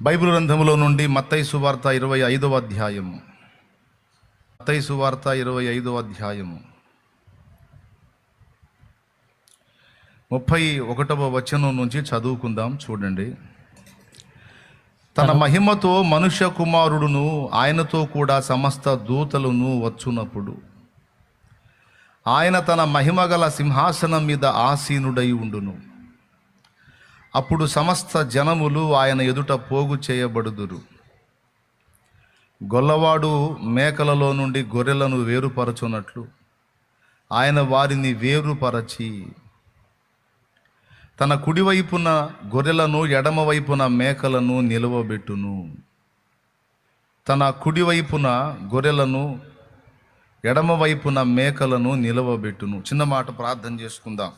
Bible గ్రంథములో నుండి మత్తయి సువార్త 25వ అధ్యాయము. మత్తయి సువార్త 25వ అధ్యాయము 31వ వచనం నుంచి చదువుకుందాం. చూడండి. తన మహిమతో మనుష్య కుమారుడును ఆయనతో కూడా సమస్త దూతలను వచ్చునప్పుడు ఆయన తన మహిమగల సింహాసనం మీద ఆసీనుడై ఉండును. అప్పుడు సమస్త జనములు ఆయన ఎదుట పోగు చేయబడుదురు. గొల్లవాడు మేకలలో నుండి గొర్రెలను వేరుపరచునట్లు ఆయన వారిని వేరుపరచి తన కుడివైపున గొర్రెలను ఎడమవైపున మేకలను నిలువబెట్టును. తన కుడివైపున గొర్రెలను ఎడమవైపున మేకలను నిలువబెట్టును. చిన్న మాట ప్రార్థన చేసుకుందాం.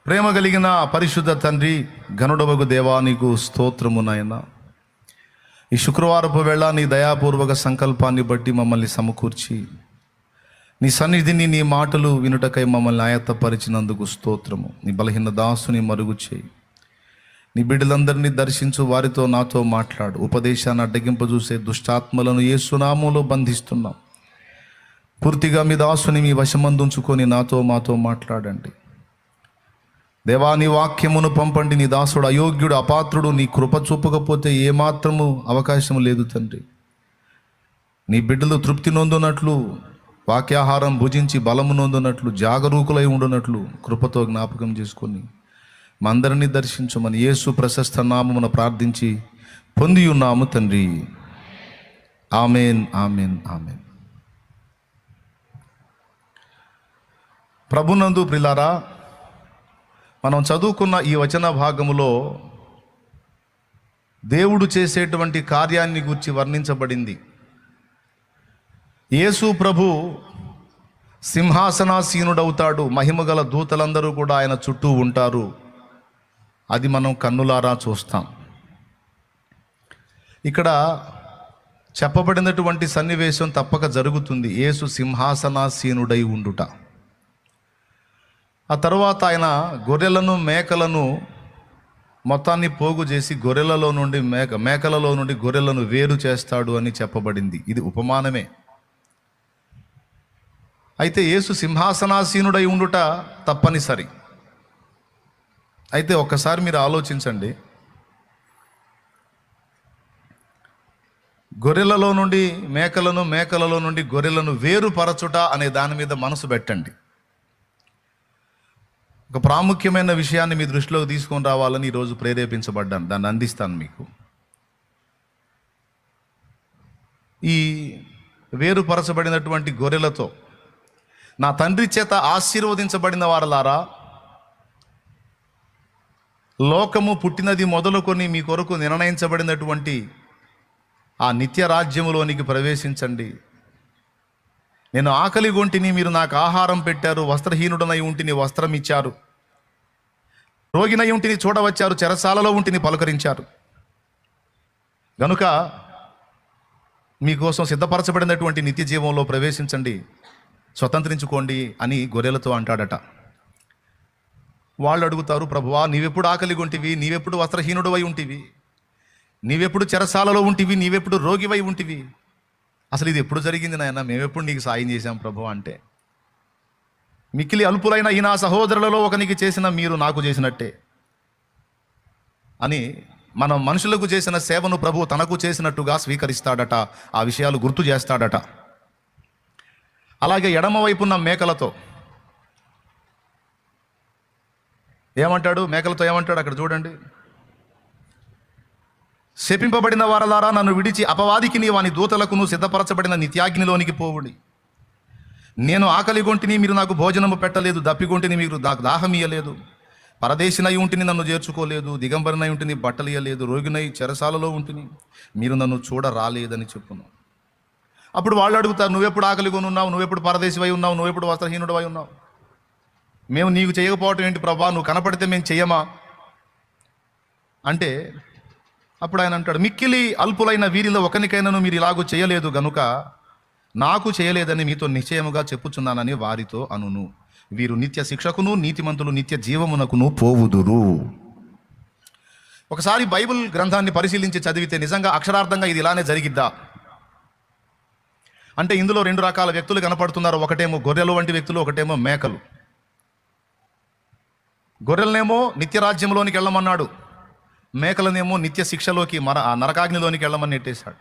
ప్రేమ కలిగిన పరిశుద్ధ తండ్రి, ఘనుడవగు దేవా, నీకు స్తోత్రము నాయన. ఈ శుక్రవారపు వేళ నీ దయాపూర్వక సంకల్పాన్ని బట్టి మమ్మల్ని సమకూర్చి నీ సన్నిధిని, నీ మాటలు వినుటకై మమ్మల్ని ఆయత్తపరిచినందుకు స్తోత్రము. నీ బలహీన దాసుని మరుగు చేయి. నీ బిడ్డలందరినీ దర్శించు, వారితో నాతో మాట్లాడు. ఉపదేశాన్ని అడ్డగింపజూసే దుష్టాత్మలను యేసునామములో బంధిస్తున్నాం. పూర్తిగా మీ దాసుని మీ వశమందుంచుకొని నాతో మాతో మాట్లాడండి. దేవా, నీ వాక్యమును పంపండి. నీ దాసుడు అయోగ్యుడు, అపాత్రుడు, నీ కృప చూపకపోతే ఏమాత్రము అవకాశం లేదు తండ్రి. నీ బిడ్డలు తృప్తి నొందునట్లు, వాక్యాహారం భుజించి బలము నొందునట్లు, జాగరూకులై ఉండునట్లు కృపతో జ్ఞాపకం చేసుకొని మా అందరినీ దర్శించమని యేసు ప్రశస్త నామమున ప్రార్థించి పొంది ఉన్నాము తండ్రి. Amen, amen, amen. ప్రభునందు ప్రియులారా, మనం చదువుకున్న ఈ వచన భాగములో దేవుడు చేసేటువంటి కార్యాన్ని గురించి వర్ణించబడింది. యేసు ప్రభు సింహాసనాసీనుడవుతాడు. మహిమగల దూతలందరూ కూడా ఆయన చుట్టూ ఉంటారు. అది మనం కన్నులారా చూస్తాం. ఇక్కడ చెప్పబడినటువంటి సన్నివేశం తప్పక జరుగుతుంది. యేసు సింహాసనాసీనుడై ఉండుట. ఆ తర్వాత ఆయన గొర్రెలను మేకలను మొత్తాన్ని పోగు చేసి గొర్రెలలో నుండి మేకలలో నుండి గొర్రెలను వేరు చేస్తాడు అని చెప్పబడింది. ఇది ఉపమానమే. అయితే యేసు సింహాసనాసీనుడై ఉండుట తప్పనిసరి. అయితే ఒక్కసారి మీరు ఆలోచించండి. గొర్రెలలో నుండి మేకలను, మేకలలో నుండి గొర్రెలను వేరుపరచుట అనే దాని మీద మనసు పెట్టండి. ఒక ప్రాముఖ్యమైన విషయాన్ని మీ దృష్టిలోకి తీసుకొని రావాలని ఈరోజు ప్రేరేపించబడ్డాను. దాన్ని అందిస్తాను మీకు. ఈ వేరుపరచబడినటువంటి గొర్రెలతో, నా తండ్రి చేత ఆశీర్వదించబడిన వారలారా, లోకము పుట్టినది మొదలుకొని మీ కొరకు నిర్ణయించబడినటువంటి ఆ నిత్య రాజ్యములోనికి ప్రవేశించండి. నేను ఆకలి గొంటిని, మీరు నాకు ఆహారం పెట్టారు. వస్త్రహీనుడనై ఉంటిని, వస్త్రం ఇచ్చారు. రోగినై ఉంటిని, చూడవచ్చారు. చెరసాలలో ఉంటిని, పలకరించారు. గనుక మీకోసం సిద్ధపరచబడినటువంటి నిత్య జీవంలో ప్రవేశించండి, స్వతంత్రించుకోండి అని గొర్రెలతో అంటాడట. వాళ్ళు అడుగుతారు, ప్రభువా, నీవెప్పుడు ఆకలి గొంటివి? నీవెప్పుడు వస్త్రహీనుడు అయి ఉంటివి? నీవెప్పుడు చెరసాలలో ఉంటివి? నీవెప్పుడు రోగివై ఉంటివి? అసలు ఇది ఎప్పుడు జరిగింది నాయన? మేమెప్పుడు నీకు సాయం చేశాం ప్రభు అంటే, మిక్కిలి అల్పులైన ఈ నా సహోదరులలో ఒకనికి చేసిన మీరు నాకు చేసినట్టే అని మనం మనుషులకు చేసిన సేవను ప్రభు తనకు చేసినట్టుగా స్వీకరిస్తాడట. ఆ విషయాలు గుర్తు చేస్తాడట. అలాగే ఎడమవైపున్న మేకలతో ఏమంటాడు? మేకలతో ఏమంటాడు అక్కడ చూడండి. శపింపబడిన వారలారా, నన్ను విడిచి అపవాదికిని వాని దూతలకును సిద్ధపరచబడిన నిత్యాగ్నిలోనికి పోవుడి. నేను ఆకలి గొంటిని, మీరు నాకు భోజనము పెట్టలేదు. దప్పిగొంటిని, మీరు నాకు దాహం ఇయ్యలేదు. పరదేశినై ఉంటిని, నన్ను చేర్చుకోలేదు. దిగంబరినై ఉంటిని, బట్టలు ఇయ్యలేదు. రోగినై చెరసాలలో ఉంటిని, మీరు నన్ను చూడ రాలేదని చెప్పును. అప్పుడు వాళ్ళు అడుగుతారు, నువ్వెప్పుడు ఆకలి కొని ఉన్నావు? నువ్వెప్పుడు పరదేశివై ఉన్నావు? నువ్వెప్పుడు వస్త్రహీనుడవై ఉన్నావు? మేము నీకు చేయకపోవటం ఏంటి ప్రభా? నువ్వు కనపడితే మేము చెయ్యమా అంటే, అప్పుడు ఆయన అంటాడు, మిక్కిలి అల్పులైన వీరిలో ఒకరికైనాను మీరు ఇలాగూ చేయలేదు గనుక నాకు చేయలేదని మీతో నిశ్చయముగా చెప్పుచున్నానని వారితో అనును. వీరు నిత్య శిక్షకును, నీతిమంతులు నిత్య జీవమునకును పోవుదురు. ఒకసారి బైబిల్ గ్రంథాన్ని పరిశీలించి చదివితే నిజంగా అక్షరార్థంగా ఇది ఇలానే జరిగిద్దా అంటే ఇందులో రెండు రకాల వ్యక్తులు కనపడుతున్నారు. ఒకటేమో గొర్రెలు వంటి వ్యక్తులు, ఒకటేమో మేకలు. గొర్రెలనేమో నిత్యరాజ్యంలోనికి వెళ్ళమన్నాడు, మేకలనేమో నిత్య శిక్షలోకి నరకాగ్నిలోనికి వెళ్ళమని నెట్టేశాడు.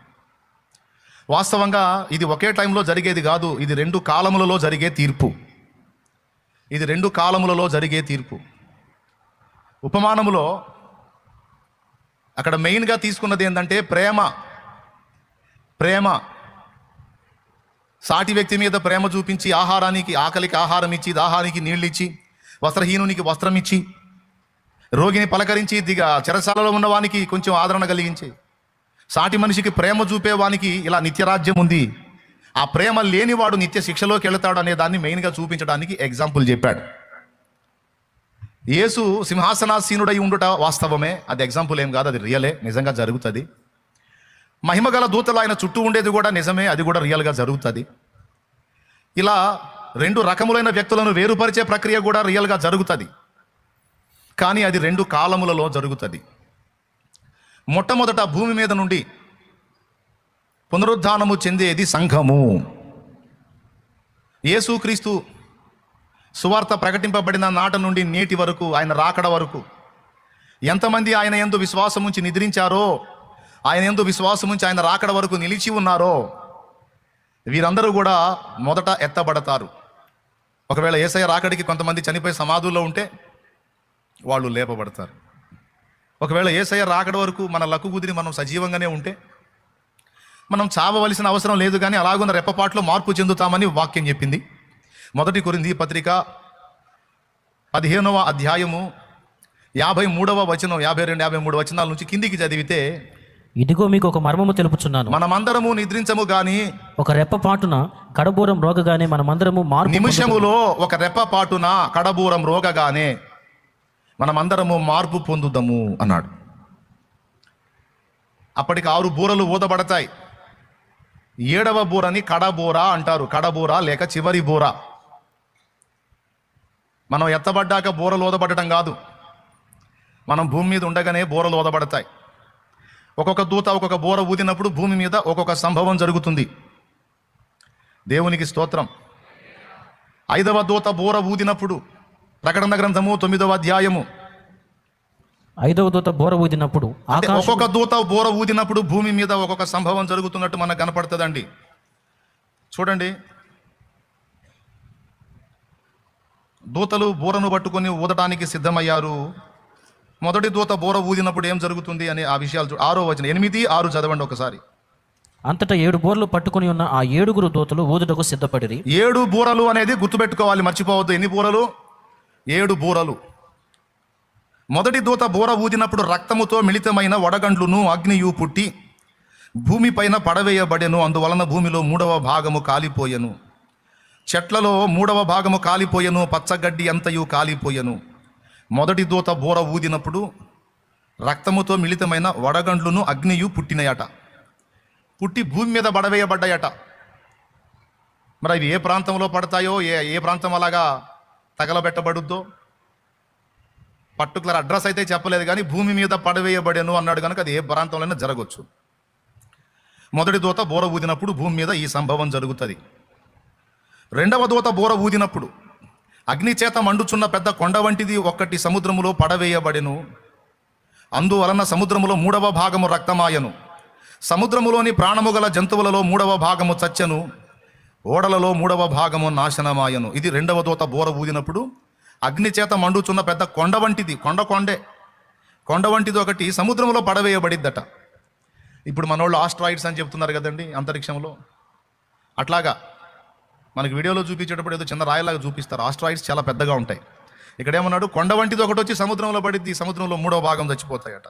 వాస్తవంగా ఇది ఒకే టైంలో జరిగేది కాదు, ఇది రెండు కాలములలో జరిగే తీర్పు. ఇది రెండు కాలములలో జరిగే తీర్పు. ఉపమానములో అక్కడ మెయిన్గా తీసుకున్నది ఏంటంటే ప్రేమ. సాటి వ్యక్తి మీద ప్రేమ చూపించి ఆకలికి ఆహారం ఇచ్చి, దాహానికి నీళ్ళు ఇచ్చి, వస్త్రహీనునికి వస్త్రం ఇచ్చి, రోగిని పలకరించి చెరసాలలో ఉన్నవానికి కొంచెం ఆదరణ కలిగించి, సాటి మనిషికి ప్రేమ చూపేవానికి ఇలా నిత్యరాజ్యం ఉంది. ఆ ప్రేమ లేనివాడు నిత్య శిక్షలోకి వెళతాడు అనే దాన్ని మెయిన్గా చూపించడానికి ఎగ్జాంపుల్ చెప్పాడు. యేసు సింహాసనాసీనుడై ఉండుట వాస్తవమే, అది ఎగ్జాంపుల్ ఏం కాదు, అది రియలే, నిజంగా జరుగుతుంది. మహిమగల దూతలు ఆయన చుట్టూ ఉండేది కూడా నిజమే, అది కూడా రియల్గా జరుగుతుంది. ఇలా రెండు రకములైన వ్యక్తులను వేరుపరిచే ప్రక్రియ కూడా రియల్గా జరుగుతుంది. కానీ అది రెండు కాలములలో జరుగుతుంది. మొట్టమొదట భూమి మీద నుండి పునరుద్ధానము చెందేది సంఘము. యేసుక్రీస్తు సువార్త ప్రకటింపబడిన నాట నుండి నేటి వరకు, ఆయన రాకడ వరకు ఎంతమంది ఆయన యందు విశ్వాసం ఉంచి నిద్రించారో, ఆయన యందు విశ్వాసం ఉంచి ఆయన రాకడ వరకు నిలిచి ఉన్నారో, వీరందరూ కూడా మొదట ఎత్తబడతారు. ఒకవేళ యేసయ్య రాకడికి కొంతమంది చనిపోయి సమాధుల్లో ఉంటే వాళ్ళు లేపబడతారు. ఒకవేళ యేసయ్య రాకడ వరకు మన లక్కు కుదిరి మనం సజీవంగానే ఉంటే మనం చావవలసిన అవసరం లేదు, కానీ అలాగున్న రెప్పపాట్లో మార్పు చెందుతామని వాక్యం చెప్పింది. 1 కొరింథీ పత్రిక 15వ అధ్యాయము 53వ వచనం, 52, 53 వచనాల నుంచి కిందికి చదివితే, ఇదిగో మీకు ఒక మర్మము తెలుపుచున్నాను, మనమందరము నిద్రించము గాని ఒక రెప్పపాటున కడబూరం రోగగానే మనమందరము నిమిషములో ఒక రెప్పపాటున కడబూరం రోగగానే మనమందరము మార్పు పొందుదము అన్నాడు. అప్పటికి 6 బూరలు ఊదబడతాయి. 7వ బూరని కడబూర అంటారు. కడబూర లేక చివరి బూర. మనం ఎత్తబడ్డాక బూరలు ఊదబడటం కాదు, మనం భూమి మీద ఉండగానే బూరలు ఊదబడతాయి. ఒక్కొక్క దూత ఒక్కొక్క బూర ఊదినప్పుడు భూమి మీద ఒక్కొక్క సంభవం జరుగుతుంది. దేవునికి స్తోత్రం. 5వ దూత బూర ఊదినప్పుడు, ప్రకటన గ్రంథము 9వ అధ్యాయము, 5వ దూత బూర ఊదినప్పుడు, ఒక్కొక్క దూత బూర ఊదినప్పుడు భూమి మీద ఒక్కొక్క సంభవం జరుగుతున్నట్టు మనకు కనపడుతుందండి. చూడండి, దూతలు బూరను పట్టుకొని ఊదటానికి సిద్ధమయ్యారు. మొదటి దూత బూర ఊదినప్పుడు ఏం జరుగుతుంది అనే ఆ విషయాలు 6వ వచనం, 8, 6 చదవండి ఒకసారి. అంతటా 7 బూరలు పట్టుకొని ఉన్న ఆ 7 దూతలు ఊదుటకు సిద్ధపడిరి. 7 బూరలు అనేది గుర్తుపెట్టుకోవాలి, మర్చిపోవద్దు. ఎన్ని బూరలు? 7 బూరలు. మొదటి దూత బూర ఊదినప్పుడు రక్తముతో మిళితమైన వడగండ్లును అగ్నియు పుట్టి భూమిపైన పడవేయబడెను. అందువలన భూమిలో 3వ భాగము కాలిపోయెను, చెట్లలో 3వ భాగము కాలిపోయెను, పచ్చగడ్డి అంతయు కాలిపోయెను. మొదటి దూత బూర ఊదినప్పుడు రక్తముతో మిళితమైన వడగండ్లును అగ్నియు పుట్టినయట. పుట్టి భూమి మీద పడవేయబడ్డాయట. మరి అవి ఏ ప్రాంతంలో పడతాయో, ఏ ప్రాంతం అలాగా తగలబెట్టబడుద్దో పర్టికులర్ అడ్రస్ అయితే చెప్పలేదు, కానీ భూమి మీద పడవేయబడెను అన్నాడు కనుక అది ఏ ప్రాంతంలోనే జరగవచ్చు. మొదటి దూత బూర ఊదినప్పుడు భూమి మీద ఈ సంభవం జరుగుతుంది. 2వ దూత బూర ఊదినప్పుడు అగ్ని చేత మండుచున్న పెద్ద కొండ వంటిది ఒక్కటి సముద్రములో పడవేయబడెను. అందువలన సముద్రములో 3వ భాగము రక్తమాయను. సముద్రములోని ప్రాణము గల జంతువులలో 3వ భాగము చచ్చెను. ఓడలలో 3వ భాగము నాశనమాయను. ఇది 2వ దూత బూర ఊదినప్పుడు అగ్ని చేత మండుచున్న పెద్ద కొండ వంటిది, కొండ వంటిది ఒకటి సముద్రంలో పడవేయబడిద్దట. ఇప్పుడు మనోళ్ళు ఆస్ట్రాయిడ్స్ అని చెప్తున్నారు కదండి అంతరిక్షంలో. అట్లాగా మనకి వీడియోలో చూపించేటప్పుడు ఏదో చిన్న రాయిలాగా చూపిస్తారు, ఆస్ట్రాయిడ్స్ చాలా పెద్దగా ఉంటాయి. ఇక్కడ ఏమన్నాడు, కొండ వంటిది ఒకటి వచ్చి సముద్రంలో పడిద్ది, సముద్రంలో 3వ భాగం చచ్చిపోతాయట.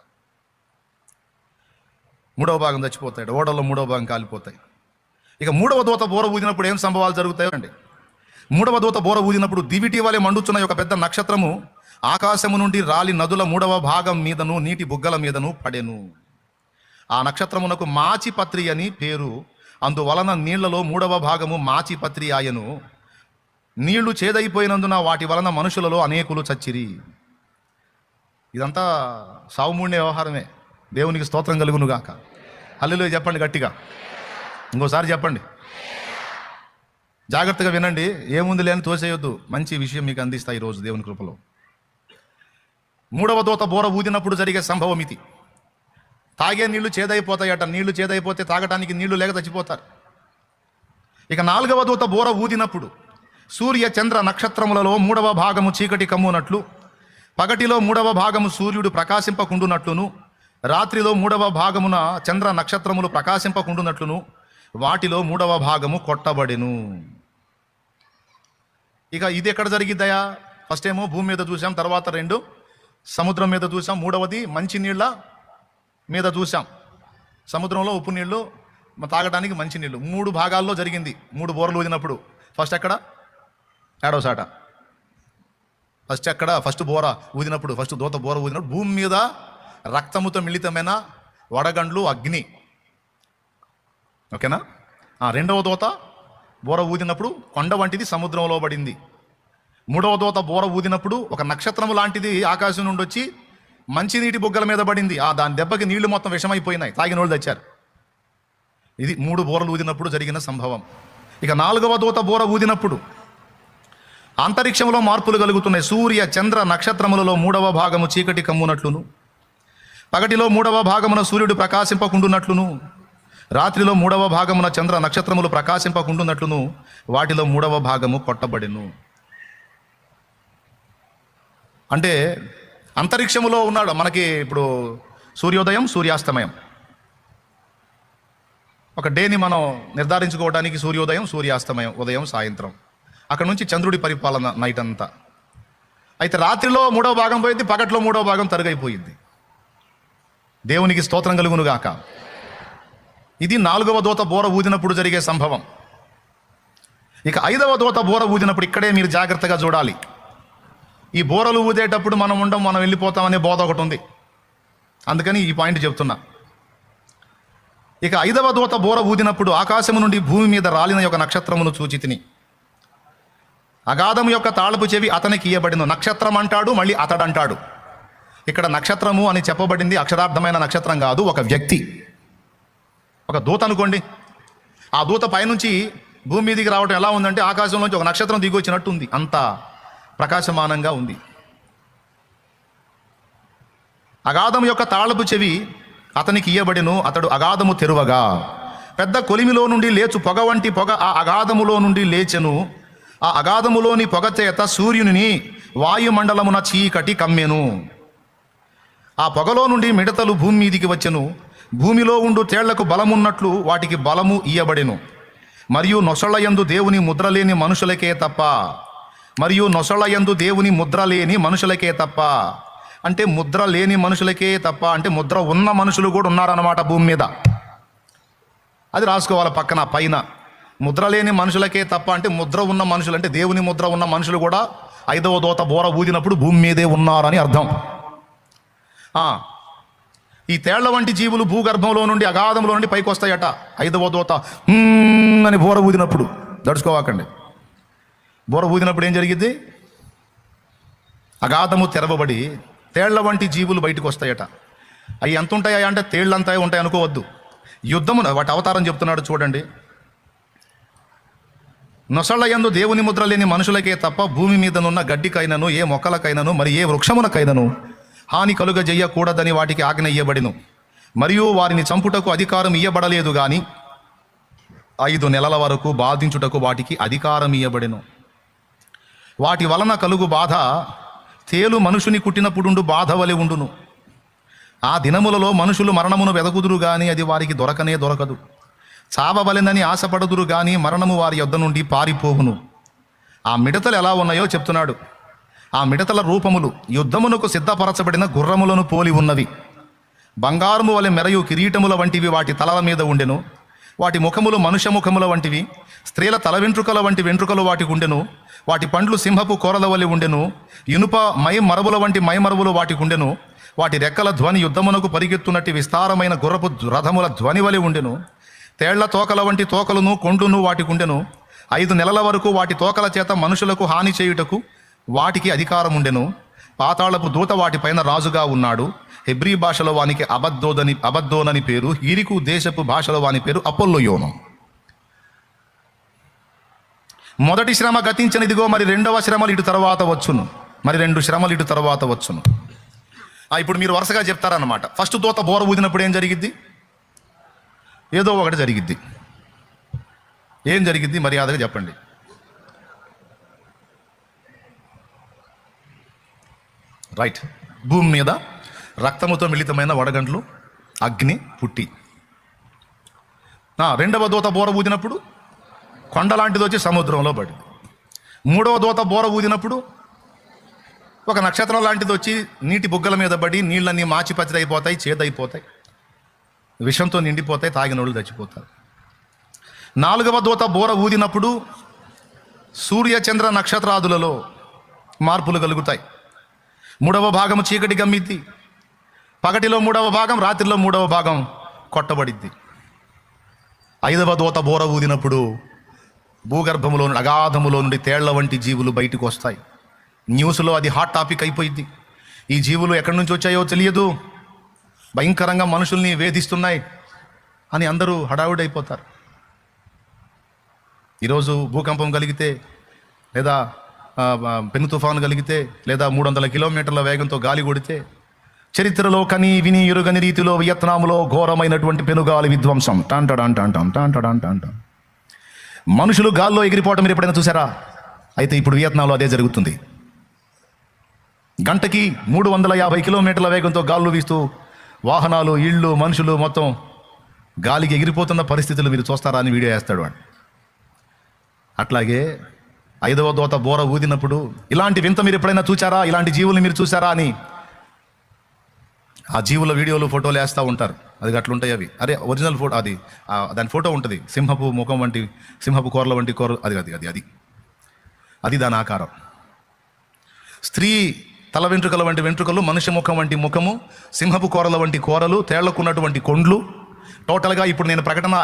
3వ భాగం చచ్చిపోతాయట, ఓడల్లో 3వ భాగం కాలిపోతాయి. ఇక 3వ దూత బూర ఊదినప్పుడు ఏం సంభవాలు జరుగుతాయో అండి. 3వ దూత బూర ఊదినప్పుడు దివిటి వలె మండుచున్న ఒక పెద్ద నక్షత్రము ఆకాశము నుండి రాలి నదుల 3వ భాగం మీదను నీటి బుగ్గల మీదను పడెను. ఆ నక్షత్రమునకు మాచిపత్రి అని పేరు. అందువలన నీళ్లలో 3వ భాగము మాచిపత్రి ఆయను. నీళ్లు చేదైపోయినందున వాటి వలన మనుషులలో అనేకులు చచ్చిరి. ఇదంతా సావుమూడిన వ్యవహారమే. దేవునికి స్తోత్రం కలుగును గాక. హల్లెలూయా చెప్పండి గట్టిగా, ఇంకోసారి చెప్పండి. జాగ్రత్తగా వినండి, ఏముంది లేని తోసేయొద్దు. మంచి విషయం మీకు అందిస్తా ఈరోజు దేవుని కృపలో. 3వ దూత బోర ఊదినప్పుడు జరిగే సంభవం ఇది. తాగే నీళ్లు చేదైపోతాయట. నీళ్లు చేదైపోతే తాగటానికి నీళ్లు లేక చచ్చిపోతారు. ఇక 4వ దూత బోర ఊదినప్పుడు సూర్య చంద్ర నక్షత్రములలో 3వ భాగము చీకటి కమ్మునట్లు, పగటిలో 3వ భాగము సూర్యుడు ప్రకాశింపకుండునట్లును, రాత్రిలో 3వ భాగమున చంద్ర నక్షత్రములు ప్రకాశింపకుండునట్లును వాటిలో 3వ భాగము కొట్టబడెను. ఇక ఇది ఎక్కడ జరిగిద్దయా? ఫస్ట్ ఏమో భూమి మీద చూసాం, తర్వాత 2 సముద్రం మీద చూసాం, 3వది మంచి నీళ్ళ మీద చూసాం. సముద్రంలో ఉప్పు నీళ్లు, తాగడానికి మంచి నీళ్లు. 3 భాగాల్లో జరిగింది 3 బోరలు ఊదినప్పుడు. ఫస్ట్ ఎక్కడ? ఏడవసాట. ఫస్ట్ బోర ఊదినప్పుడు, ఫస్ట్ దూత బోర ఊదినప్పుడు భూమి మీద రక్తముతో మిళితమైన వడగండ్లు, అగ్ని. ఓకేనా? 2వ దూత బోర ఊదినప్పుడు కొండ వంటిది సముద్రంలో పడింది. 3వ దూత బోర ఊదినప్పుడు ఒక నక్షత్రము లాంటిది ఆకాశం నుండి వచ్చి మంచినీటి బుగ్గల మీద పడింది. దాని దెబ్బకి నీళ్లు మొత్తం విషమైపోయినాయి, తాగిన వాళ్ళు తెచ్చారు. ఇది 3 బోరలు ఊదినప్పుడు జరిగిన సంభవం. ఇక 4వ దూత బోర ఊదినప్పుడు అంతరిక్షంలో మార్పులు కలుగుతున్నాయి. సూర్య చంద్ర నక్షత్రములలో 3వ భాగము చీకటి కమ్మునట్లును, పగటిలో 3వ భాగమున సూర్యుడు ప్రకాశింపకుండునట్లును, రాత్రిలో 3వ భాగమున చంద్ర నక్షత్రములు ప్రకాశింపకుండునట్లును వాటిలో 3వ భాగము కొట్టబడెను. అంటే అంతరిక్షములో ఉన్నాడు. మనకి ఇప్పుడు సూర్యోదయం, సూర్యాస్తమయం, ఒక డేని మనం నిర్ధారించుకోవడానికి సూర్యోదయం, సూర్యాస్తమయం, ఉదయం సాయంత్రం. అక్కడ నుంచి చంద్రుడి పరిపాలన నైట్ అంతా. అయితే రాత్రిలో 3వ భాగం పోయింది, పగట్లో 3వ భాగం తరుగైపోయింది. దేవునికి స్తోత్రం కలుగును గాక. ఇది 4వ దూత బోర ఊదినప్పుడు జరిగే సంభవం. ఇక 5వ దూత బోర ఊదినప్పుడు ఇక్కడే మీరు జాగ్రత్తగా చూడాలి. ఈ బోరలు ఊదేటప్పుడు మనం వెళ్ళిపోతామనే బోధ ఒకటి ఉంది, అందుకని ఈ పాయింట్ చెప్తున్నా. ఇక 5వ దూత బోర ఊదినప్పుడు ఆకాశము నుండి భూమి మీద రాలిన యొక్క నక్షత్రమును చూచి తిని, అగాధము యొక్క తాళపు చెవి అతనికి ఇయ్యబడిన. నక్షత్రం అంటాడు, మళ్ళీ అతడంటాడు. ఇక్కడ నక్షత్రము అని చెప్పబడింది అక్షరార్థమైన నక్షత్రం కాదు, ఒక వ్యక్తి, ఒక దూత అనుకోండి. ఆ దూత పైనుంచి భూమి మీదికి రావటం ఎలా ఉందంటే ఆకాశంలోంచి ఒక నక్షత్రం దిగి వచ్చినట్టు ఉంది, అంత ప్రకాశమానంగా ఉంది. అగాధము యొక్క తాళపు చెవి అతనికి ఇయ్యబడిను. అతడు అగాధము తెరువగా పెద్ద కొలిమిలో నుండి లేచు పొగ వంటి పొగ ఆ అగాధములో నుండి లేచెను. ఆ అగాధములోని పొగ చేత సూర్యుని వాయుమండలమున చీకటి కమ్మెను. ఆ పొగలో నుండి మిడతలు భూమి మీదికి వచ్చెను. భూమిలో ఉండు తేళ్లకు బలమున్నట్లు వాటికి బలము ఇయ్యబడెను. మరియు నొసళ్ళయందు దేవుని ముద్ర లేని మనుషులకే తప్ప, మరియు నొసళ్ళయందు దేవుని ముద్ర లేని మనుషులకే తప్ప. అంటే ముద్ర లేని మనుషులకే తప్ప అంటే ముద్ర ఉన్న మనుషులు కూడా ఉన్నారన్నమాట భూమి మీద. అది రాసుకోవాలి పక్కన పైన. ముద్ర లేని మనుషులకే తప్ప అంటే ముద్ర ఉన్న మనుషులు అంటే దేవుని ముద్ర ఉన్న మనుషులు కూడా 5వ దూత బోర ఊదినప్పుడు భూమి మీదే ఉన్నారని అర్థం. ఈ తేళ్ల వంటి జీవులు భూగర్భంలో నుండి అగాధంలో నుండి పైకి వస్తాయట 5వ దూత అని బోర ఊదినప్పుడు. దడుచుకోవాకండి. బోర ఊదినప్పుడు ఏం జరిగింది? అగాధము తెరవబడి తేళ్ల వంటి జీవులు బయటకు వస్తాయట. అవి ఎంత ఉంటాయా అంటే తేళ్లంతా ఉంటాయి అనుకోవద్దు. యుద్ధము వాటి అవతారం చెప్తున్నాడు చూడండి. నొసళ్ళయందు దేవుని ముద్ర లేని మనుషులకే తప్ప భూమి మీదనున్న గడ్డికైనను ఏ మొక్కలకైనను మరి ఏ వృక్షములకైనను హాని కలుగజేయకూడదని వాటికి ఆజ్ఞ ఇయ్యబడిను. మరియు వారిని చంపుటకు అధికారం ఇయ్యబడలేదు గాని 5 నెలల వరకు బాధించుటకు వాటికి అధికారం ఇయ్యబడెను. వాటి వలన కలుగు బాధ తేలు మనుషుని కుట్టినప్పుడుండు బాధ వలె ఉండును. ఆ దినములలో మనుషులు మరణమును వెదకుదురు గాని అది వారికి దొరకనే దొరకదు. చావవలెనని ఆశపడుదురు గాని మరణము వారి యొద్ద నుండి పారిపోవును. ఆ మిడతలు ఎలా ఉన్నాయో చెప్తున్నాడు. ఆ మిడతల రూపములు యుద్ధమునకు సిద్ధపరచబడిన గుర్రములను పోలి ఉన్నవి. బంగారము వలె మెరయు కిరీటముల వంటివి వాటి తలల మీద ఉండెను. వాటి ముఖములు మనుష్య ముఖముల వంటివి. స్త్రీల తల వెంట్రుకల వంటి వెంట్రుకలు వాటికి ఉండెను. వాటి పండ్లు సింహపు కోరల వలె ఉండెను. ఇనుప మరబుల వంటి మరబులు వాటికి ఉండెను. వాటి రెక్కల ధ్వని యుద్ధమునకు పరిగెత్తునట్టి విస్తారమైన గుర్రపు రథముల ధ్వని వలె ఉండెను. తేళ్ల తోకల వంటి తోకలను కొండును వాటికి ఉండెను. 5 నెలల వరకు వాటి తోకల చేత మనుషులకు హాని చేయుటకు వాటికి అధికారం ఉండెను. పాతాళపు దూత వాటిపైన రాజుగా ఉన్నాడు. హెబ్రీ భాషలో వానికి అబద్దోనని పేరు. ఈరికు దేశపు భాషలో వాని పేరు అపోల్లోయోను. మొదటి శ్రమ గతించనిదిగో మరి రెండవ శ్రమలు ఇటు తర్వాత వచ్చును, మరి 2 శ్రమలు ఇటు తర్వాత వచ్చును. ఇప్పుడు మీరు వరుసగా చెప్తారన్నమాట. ఫస్ట్ దూత బోర ఊదినప్పుడు ఏం జరిగిద్ది? ఏదో ఒకటి జరిగిద్ది. ఏం జరిగిద్ది మర్యాదగా చెప్పండి. రైట్. భూమి మీద రక్తముతో మిళితమైన వడగండ్లు, అగ్ని పుట్టి. రెండవ దూత బోర ఊదినప్పుడు కొండ లాంటిది వచ్చి సముద్రంలో పడింది. మూడవ దూత బోర ఊదినప్పుడు ఒక నక్షత్రం లాంటిది వచ్చి నీటి బుగ్గల మీద పడి నీళ్ళన్నీ మాచిపచ్చిరైపోతాయి, చేదైపోతాయి, విషంతో నిండిపోతాయి, తాగిన వాళ్ళు చచ్చిపోతారు. నాలుగవ దూత బోర ఊదినప్పుడు సూర్య చంద్ర నక్షత్రాదులలో మార్పులు కలుగుతాయి. మూడవ భాగం చీకటి గమ్మిద్ది. పగటిలో 3వ భాగం, రాత్రిలో 3వ భాగం కొట్టబడిద్ది. ఐదవ దూత బోర ఊదినప్పుడు భూగర్భములో అగాధములో నుండి తేళ్ల వంటి జీవులు బయటకు వస్తాయి. న్యూస్లో అది హాట్ టాపిక్ అయిపోయింది. ఈ జీవులు ఎక్కడి నుంచి వచ్చాయో తెలియదు, భయంకరంగా మనుషుల్ని వేధిస్తున్నాయి అని అందరూ హడావుడైపోతారు. ఈరోజు భూకంపం కలిగితే, లేదా పెను తుఫాను కలిగితే, లేదా 300 కిలోమీటర్ల వేగంతో గాలి కొడితే, చరిత్రలో కని విని ఎరుగని రీతిలో వియత్నాంలో ఘోరమైనటువంటి పెనుగాలి విధ్వంసం టాంటడాంటాం. మనుషులు గాల్లో ఎగిరిపోవటం మీరు ఎప్పుడైనా చూసారా? అయితే ఇప్పుడు వియత్నాంలో అదే జరుగుతుంది. గంటకి 350 కిలోమీటర్ల వేగంతో గాల్లో వీస్తూ వాహనాలు, ఇళ్ళు, మనుషులు మొత్తం గాలికి ఎగిరిపోతున్న పరిస్థితులు మీరు చూస్తారా అని వీడియో వేస్తాడు వాడు. అట్లాగే ఐదవ దూత బోర ఊదినప్పుడు ఇలాంటి వింత మీరు ఎప్పుడైనా చూచారా? ఇలాంటి జీవులు మీరు చూసారా అని ఆ జీవుల వీడియోలు, ఫోటోలు వేస్తూ ఉంటారు. అది అట్లుంటాయి అవి. అరే ఒరిజినల్ ఫోటో అది, దాని ఫోటో ఉంటుంది. సింహపు ముఖం వంటి, సింహపు కూరల వంటి కూర, అది దాని ఆకారం. స్త్రీ తల వెంట్రుకల వంటి వెంట్రుకలు, మనిషి ముఖం వంటి ముఖము, సింహపు కూరల వంటి కూరలు, తేళ్లకున్నటువంటి కొండ్లు. టోటల్గా ఇప్పుడు నేను ప్రకటన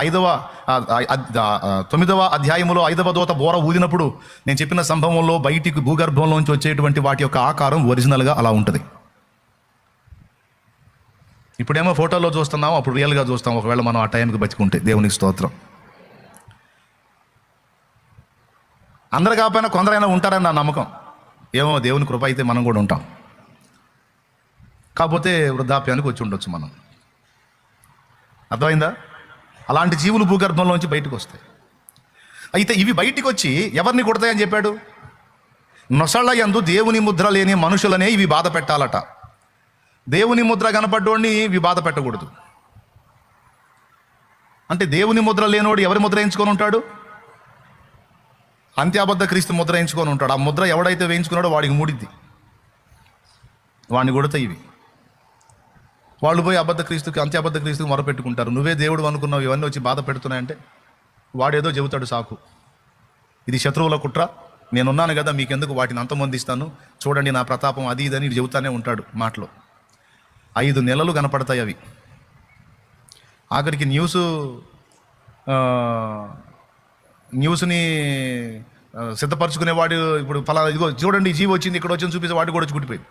9వ అధ్యాయములో 5వ దూత బోర ఊదినప్పుడు నేను చెప్పిన సంభవంలో బయటికి భూగర్భంలోంచి వచ్చేటువంటి వాటి యొక్క ఆకారం ఒరిజినల్గా అలా ఉంటుంది. ఇప్పుడేమో ఫోటోలో చూస్తున్నాం, అప్పుడు రియల్గా చూస్తాం. ఒకవేళ మనం ఆ టైంకి బతికుంటే దేవునికి స్తోత్రం. అందరు కాకపోయినా కొందరైనా ఉంటారని నా నమ్మకం. ఏమో దేవుని కృప అయితే మనం కూడా ఉంటాం. కాకపోతే వృద్ధాప్యానికి వచ్చి ఉండొచ్చు మనం. అర్థమైందా? అలాంటి జీవులు భూగర్భంలోంచి బయటకు వస్తాయి. అయితే ఇవి బయటికి వచ్చి ఎవరిని కొడతాయని చెప్పాడు? నొసళ్ళ యందు దేవుని ముద్ర లేని మనుషులనే ఇవి బాధ పెట్టాలట. దేవుని ముద్ర కనపడ్డోడిని ఇవి బాధ పెట్టకూడదు. అంటే దేవుని ముద్ర లేనోడు ఎవరి ముద్ర వేయించుకొని ఉంటాడు? అంత్యాబద్ధ క్రీస్తు ముద్ర వేయించుకొని ఉంటాడు. ఆ ముద్ర ఎవడైతే వేయించుకున్నాడో వాడికి మూడిద్ది, వాడిని కొడతాయి ఇవి. వాళ్ళు పోయి అంత్యాబద్ధ క్రీస్తుకి మొరపెట్టుకుంటారు. నువ్వే దేవుడు అనుకున్నావు, ఇవన్నీ వచ్చి బాధ పెడుతున్నాయంటే వాడేదో చెబుతాడు సాకు. ఇది శత్రువుల కుట్ర, నేనున్నాను కదా మీకెందుకు, వాటిని అంతమొందిస్తాను, చూడండి నా ప్రతాపం, అది ఇదని చెబుతానే ఉంటాడు మాటలో. 5 నెలలు కనపడతాయి అవి. ఆఖరికి న్యూస్ని సిద్ధపరచుకునేవాడు ఇప్పుడు ఫలానా ఇదిగో చూడండి ఈ జీవి వచ్చింది, ఇక్కడ వచ్చింది చూపిస్తే వాడు కూడా వచ్చి గుట్టిపోయింది.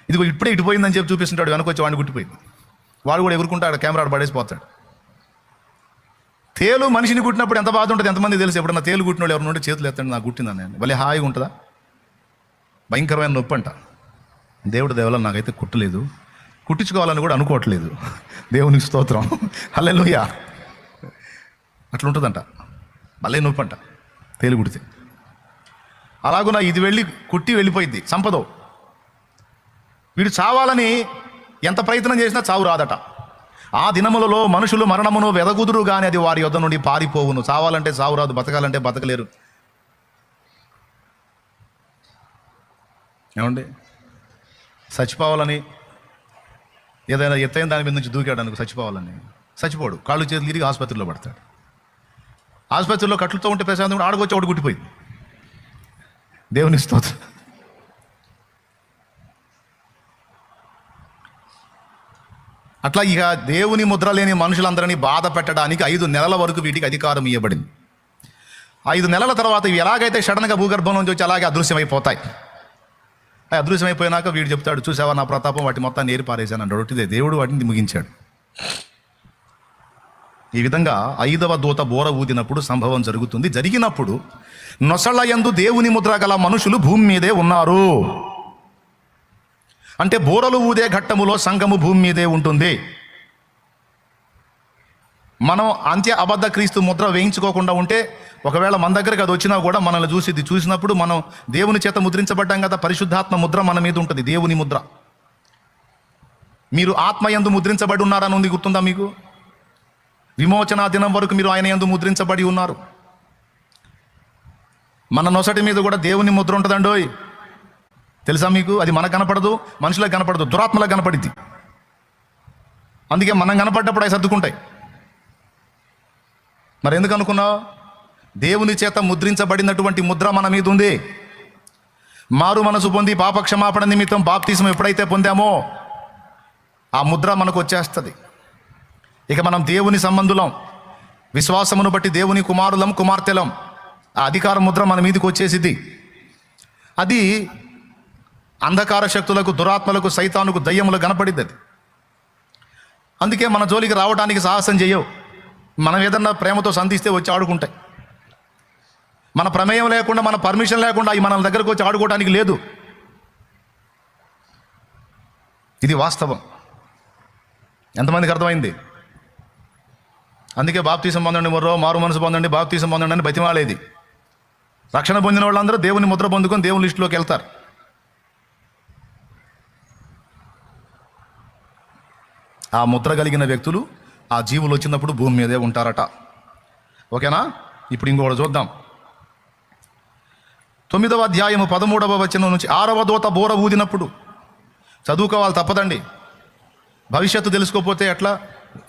ఇదిగో ఇప్పుడే ఇటుపోయిందని చెప్పి చూపిస్తుంటాడు, వెనకొచ్చి వాడిని గుట్టిపోయింది. వాడు కూడా ఎగురుకుంటాడు, కెమెరా పడేసిపోతాడు. తేలు మనిషిని కుట్టినప్పుడు ఎంత బాధ ఉంటుంది ఎంతమంది తెలుసు? ఎప్పుడన్నా తేలు కుట్టిన వాళ్ళు ఎవరి నుండి చేతులు ఎత్తండి, నాకు కుట్టిందని. నేను భలే హాయిగా ఉంటుందా? భయంకరమైన నొప్పి అంట. దేవుడి దేవల నాకైతే కుట్టలేదు, కుట్టించుకోవాలని కూడా అనుకోవట్లేదు. దేవునికి స్తోత్రం, హల్లెలూయా. అట్లుంటుందంట, భలే నొప్పి అంట తేలు కుడితే. అలాగున ఇది వెళ్ళి కుట్టి వెళ్ళిపోయింది, సంపదో. వీడు చావాలని ఎంత ప్రయత్నం చేసినా చావు రాదట. ఆ దినములలో మనుషులు మరణమును వెదగుదురు కానీ అది వారి యొద్ద నుండి పారిపోవును. చావాలంటే చావు రాదు, బతకాలంటే బతకలేరు. ఏమండి, చచ్చిపోవాలని ఏదైనా ఎత్తైన దాని మీద నుంచి దూకాడు అనుకో, చచ్చిపోడు. కాళ్ళు చేతులు తిరిగి ఆసుపత్రిలో పడతాడు. ఆసుపత్రిలో కట్లతో ఉంటే ప్రశాంతం ఆడకొచ్చి ఒకటి గుట్టిపోయింది. దేవుని స్తోత్రం. అట్లా ఇక దేవుని ముద్ర లేని మనుషులందరినీ బాధ పెట్టడానికి 5 నెలల వరకు వీటికి అధికారం ఇవ్వబడింది. 5 నెలల తర్వాత ఇవి ఎలాగైతే సడన్గా భూగర్భం నుంచి వచ్చి అలాగే అదృశ్యమైపోతాయి. అదృశ్యం అయిపోయినాక వీడు చెప్తాడు, చూసావా నా ప్రతాపం, వాటి మొత్తాన్ని ఏరి పారేశాను అంటాడు. ఒకటిదే, దేవుడు వాటిని ముగించాడు. ఈ విధంగా 5వ దూత బోర ఊదినప్పుడు సంభవం జరుగుతుంది. జరిగినప్పుడు నొసళ్ళ యందు దేవుని ముద్ర గల మనుషులు భూమి మీదే ఉన్నారు. అంటే బోరలు ఊదే ఘట్టములో సంఘము భూమి మీదే ఉంటుంది. మనం అంత్య అబద్ధ క్రీస్తు ముద్ర వేయించుకోకుండా ఉంటే, ఒకవేళ మన దగ్గరకు అది వచ్చినా కూడా మనల్ని చూసినప్పుడు మనం దేవుని చేత ముద్రించబడ్డాం కదా, పరిశుద్ధాత్మ ముద్ర మన మీద ఉంటుంది, దేవుని ముద్ర. మీరు ఆత్మయందు ముద్రించబడి ఉన్నారని ఉంది, గుర్తుందా మీకు? విమోచన దినం వరకు మీరు ఆయన యందు ముద్రించబడి ఉన్నారు. మన నొసటి మీద కూడా దేవుని ముద్ర ఉంటుందండోయ్, తెలుసా మీకు? అది మనకు కనపడదు, మనుషులకు కనపడదు, దురాత్మలకు కనపడింది. అందుకే మనం కనపడ్డప్పుడు అవి సర్దుకుంటాయి. మరి ఎందుకు అనుకున్నావు? దేవుని చేత ముద్రించబడినటువంటి ముద్ర మన మీద ఉంది. మారు మనసు పొంది పాపక్షమాపణ నిమిత్తం బాప్తిస్మం ఎప్పుడైతే పొందామో ఆ ముద్ర మనకు వచ్చేస్తుంది. ఇక మనం దేవుని సంబంధులం, విశ్వాసమును బట్టి దేవుని కుమారులం కుమార్తెలం. ఆ అధికార ముద్ర మన మీదకి వచ్చేసిద్ది. అది అంధకార శక్తులకు, దురాత్మలకు, సైతానుకు, దయ్యములకు కనపడిద్ది. అది అందుకే మన జోలికి రావడానికి సాహసం చేయవు. మనం ఏదన్నా ప్రేమతో సంధిస్తే వచ్చి ఆడుకుంటాయి. మన ప్రమేయం లేకుండా, మన పర్మిషన్ లేకుండా అవి మన దగ్గరకు వచ్చి ఆడుకోవడానికి లేదు. ఇది వాస్తవం. ఎంతమందికి అర్థమైంది? అందుకే బాప్తీసం పొందండి, మారు మనసు పొందండి, బాప్తీసం పొందండి అని బతిమాలేది. రక్షణ పొందిన వాళ్ళందరూ దేవుని ముద్ర పొందుకొని దేవుని లిస్టులోకి వెళ్తారు. ఆ ముద్ర కలిగిన వ్యక్తులు, ఆ జీవులు వచ్చినప్పుడు భూమి మీదే ఉంటారట. ఓకేనా? ఇప్పుడు ఇంకొకటి చూద్దాం. 9వ అధ్యాయము 13వ వచనం నుంచి 6వ దూత బోర ఊదినప్పుడు. చదువుకోవాలి, తప్పదండి. భవిష్యత్తు తెలుసుకోకపోతే ఎట్లా,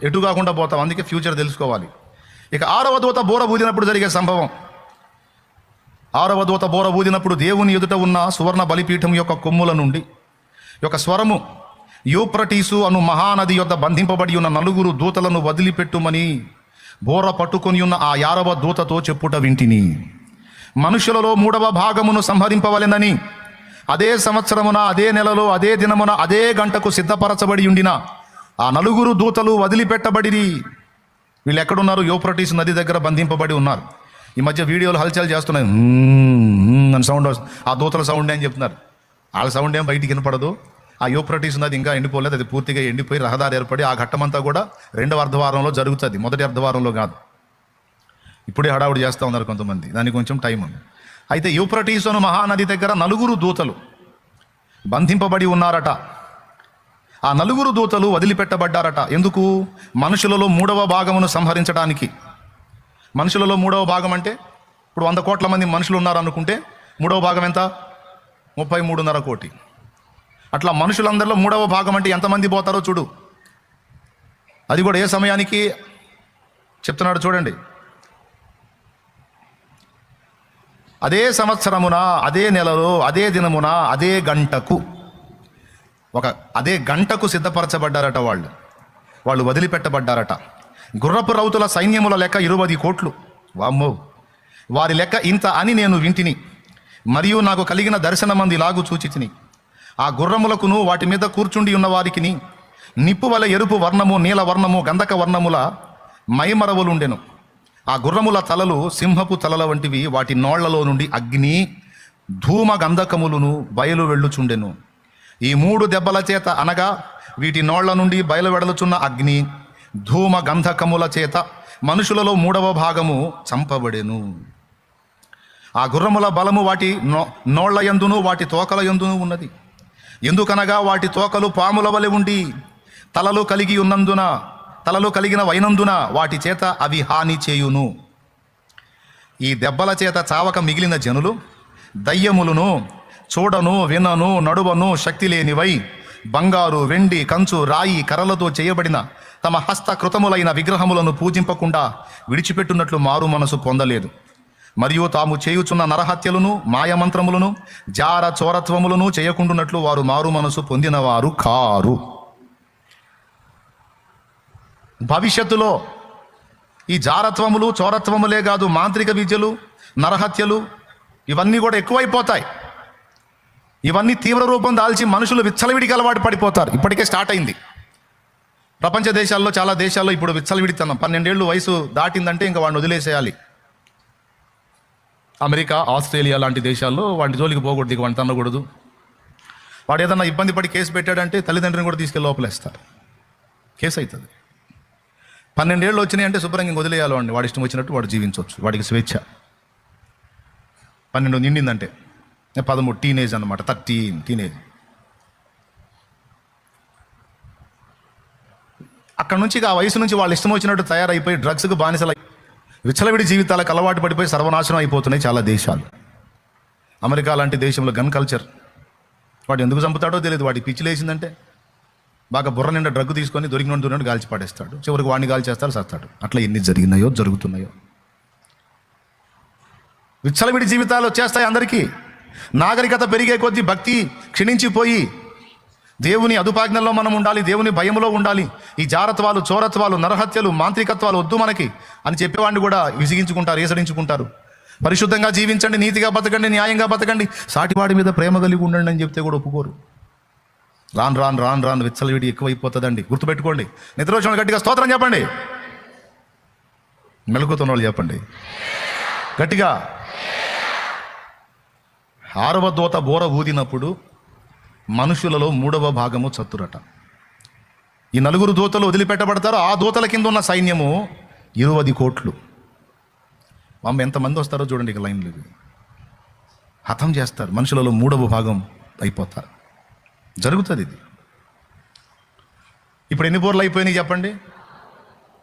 ఎటు కాకుండా పోతాం. అందుకే ఫ్యూచర్ తెలుసుకోవాలి. ఇక 6వ దూత బోర ఊదినప్పుడు జరిగే సంభవం. 6వ దూత బోర ఊదినప్పుడు దేవుని ఎదుట ఉన్న సువర్ణ బలిపీఠం యొక్క కొమ్ముల నుండి యొక్క స్వరము, యూఫ్రటీసు అను మహానది యొద్ద బంధింపబడి ఉన్న 4 దూతలను వదిలిపెట్టుమని బోర పట్టుకొని ఉన్న ఆ 6వ దూతతో చెప్పుట వింటిని. మనుషులలో 3వ భాగమును సంహరింపవలెనని అదే సంవత్సరమున, అదే నెలలో, అదే దినమున, అదే గంటకు సిద్ధపరచబడి ఉండిన ఆ 4 దూతలు వదిలిపెట్టబడిరి. వీళ్ళు ఎక్కడున్నారు? యూఫ్రటీసు నది దగ్గర బంధింపబడి ఉన్నారు. ఈ మధ్య వీడియోలు హల్చల్ చేస్తున్నాయి, అని సౌండ్ వస్తుంది. ఆ దూతల సౌండ్ అని చెప్తున్నారు. వాళ్ళ సౌండ్ ఏం బయటికి వినపడదు. ఆ యూఫ్రటీస్ నది ఇంకా ఎండిపోలేదు, అది పూర్తిగా ఎండిపోయి రహదారి ఏర్పడి ఆ ఘట్టమంతా కూడా 2వ అర్ధవారంలో జరుగుతుంది, మొదటి అర్ధవారంలో కాదు. ఇప్పుడే హడావుడి చేస్తూ ఉన్నారు కొంతమంది, దానికి కొంచెం టైం ఉంది. అయితే యూఫ్రటీసు అను మహానది దగ్గర 4 దూతలు బంధింపబడి ఉన్నారట. ఆ 4 దూతలు వదిలిపెట్టబడ్డారట. ఎందుకు? మనుషులలో 3వ భాగమును సంహరించడానికి. మనుషులలో 3వ భాగం అంటే ఇప్పుడు 100 కోట్ల మంది మనుషులు ఉన్నారనుకుంటే 3వ భాగం ఎంత? 33.5 కోటి. అట్లా మనుషులందరిలో 3వ భాగం అంటే ఎంతమంది పోతారో చూడు. అది కూడా ఏ సమయానికి చెప్తున్నాడు చూడండి. అదే సంవత్సరమున, అదే నెలలో, అదే దినమున, అదే గంటకు, అదే గంటకు సిద్ధపరచబడ్డారట. వాళ్ళు వదిలిపెట్టబడ్డారట. గుర్రపు రౌతుల సైన్యముల లెక్క 20 కోట్లు. వామ్మో! వారి లెక్క ఇంత అని నేను వింటిని. మరియు నాకు కలిగిన దర్శనమంది ఇలాగు చూచితిని. ఆ గుర్రములకును వాటి మీద కూర్చుండి ఉన్న వారికిని నిప్పు వలె ఎరుపు వర్ణము, నీల వర్ణము, గంధక వర్ణముల మైమరవులుండెను. ఆ గుర్రముల తలలు సింహపు తలల వంటివి. వాటి నోళ్లలో నుండి అగ్ని, ధూమ గంధకములను బయలు వెళ్ళుచుండెను. ఈ 3 దెబ్బల చేత, అనగా వీటి నోళ్ల నుండి బయలు వెడలుచున్న అగ్ని, ధూమ గంధకముల చేత మనుషులలో 3వ భాగము చంపబడెను. ఆ గుర్రముల బలము వాటి నోళ్ల యందును వాటి తోకల యందును ఉన్నది. ఎందుకనగా వాటి తోకలు పాముల వలె ఉండి తలలు కలిగిన వైనందున వాటి చేత అవి హాని చేయును. ఈ దెబ్బల చేత చావక మిగిలిన జనులు దయ్యములను, చూడను, వినను, నడువను శక్తి లేనివై బంగారు, వెండి, కంచు, రాయి, కర్రలతో చేయబడిన తమ హస్తకృతములైన విగ్రహములను పూజింపకుండా విడిచిపెట్టున్నట్లు మారు మనసు పొందలేదు. మరియు తాము చేయుచున్న నరహత్యలను, మాయమంత్రములను, జార చోరత్వములను చేయకుండునట్లు వారు మారు మనసు పొందినవారు కారు. భవిష్యత్తులో ఈ జారత్వములు, చోరత్వములే కాదు, మాంత్రిక విద్యలు, నరహత్యలు ఇవన్నీ కూడా ఎక్కువైపోతాయి. ఇవన్నీ తీవ్ర రూపం దాల్చి మనుషులు విచ్చలవిడికి అలవాటు పడిపోతారు. ఇప్పటికే స్టార్ట్ అయింది ప్రపంచ దేశాల్లో, చాలా దేశాల్లో ఇప్పుడు విచ్చలవిడితనం. 12 ఏళ్ళు వయసు దాటిందంటే ఇంకా వాడిని వదిలేసేయాలి. అమెరికా, ఆస్ట్రేలియా లాంటి దేశాల్లో వాడి జోలికి పోకూడదు, ఇక వాడిని తన్నకూడదు. వాడు ఏదన్నా ఇబ్బంది పడి కేసు పెట్టాడంటే తల్లిదండ్రిని కూడా తీసుకెళ్ళి లోపలేస్తారు, కేసు అవుతుంది. 12 ఏళ్ళు వచ్చినాయి అంటే శుభ్రంగా ఇంక వదిలేయాలి వాడిని, వాడి ఇష్టం వచ్చినట్టు వాడు జీవించవచ్చు, వాడికి స్వేచ్ఛ. 12 నిండిందంటే 13 టీనేజ్ అన్నమాట, 13 టీనేజ్. అక్కడ నుంచి ఆ వయసు నుంచి వాళ్ళు ఇష్టం వచ్చినట్టు తయారైపోయి డ్రగ్స్కి బానిసలు, విచ్చలవిడి జీవితాలకు అలవాటు పడిపోయి సర్వనాశనం అయిపోతున్నాయి చాలా దేశాలు. అమెరికా లాంటి దేశంలో గన్ కల్చర్. వాడు ఎందుకు చంపుతాడో తెలియదు, వాడికి పిచ్చి లేచిందంటే బాగా బుర్ర నిండా డ్రగ్ తీసుకొని దొరికినట్టు గాల్చి పాడేస్తాడు, చివరికి వాడిని గాల్చి చేస్తాడు, సస్తాడు. అట్లా ఎన్ని జరిగినాయో జరుగుతున్నాయో. విచ్చలవిడి జీవితాలు వచ్చేస్తాయి అందరికీ. నాగరికత పెరిగే కొద్దీ భక్తి క్షీణించిపోయి దేవుని అదుపాజ్ఞల్లో మనం ఉండాలి, దేవుని భయములో ఉండాలి. ఈ జారత్వాలు, చోరత్వాలు, నరహత్యలు, మాంత్రికత్వాలు వద్దు మనకి అని చెప్పేవాడిని కూడా విసిగించుకుంటారు, ఏసడించుకుంటారు. పరిశుద్ధంగా జీవించండి, నీతిగా బతకండి, న్యాయంగా బతకండి, సాటివాడి మీద ప్రేమ కలిగి ఉండండి అని చెప్తే కూడా ఒప్పుకోరు. రాను రాను రాను రాను విచ్చలవిడి ఎక్కువైపోతుందండి. గుర్తుపెట్టుకోండి. నిద్రోచన గట్టిగా స్తోత్రం చెప్పండి. మెలుకుతున్న వాళ్ళు చెప్పండి గట్టిగా. 6వ దూత బోర ఊదినప్పుడు మనుషులలో 3వ భాగము చత్తురట. ఈ 4 దూతలు వదిలిపెట్టబడతారు. ఆ దూతల కింద ఉన్న సైన్యము 20 కోట్లు. ఎంతమంది వస్తారో చూడండి, ఇక లైన్లు హతం చేస్తారు. మనుషులలో 3వ భాగం అయిపోతారు. జరుగుతుంది ఇది. ఇప్పుడు ఎన్ని బోర్లు అయిపోయినాయి చెప్పండి?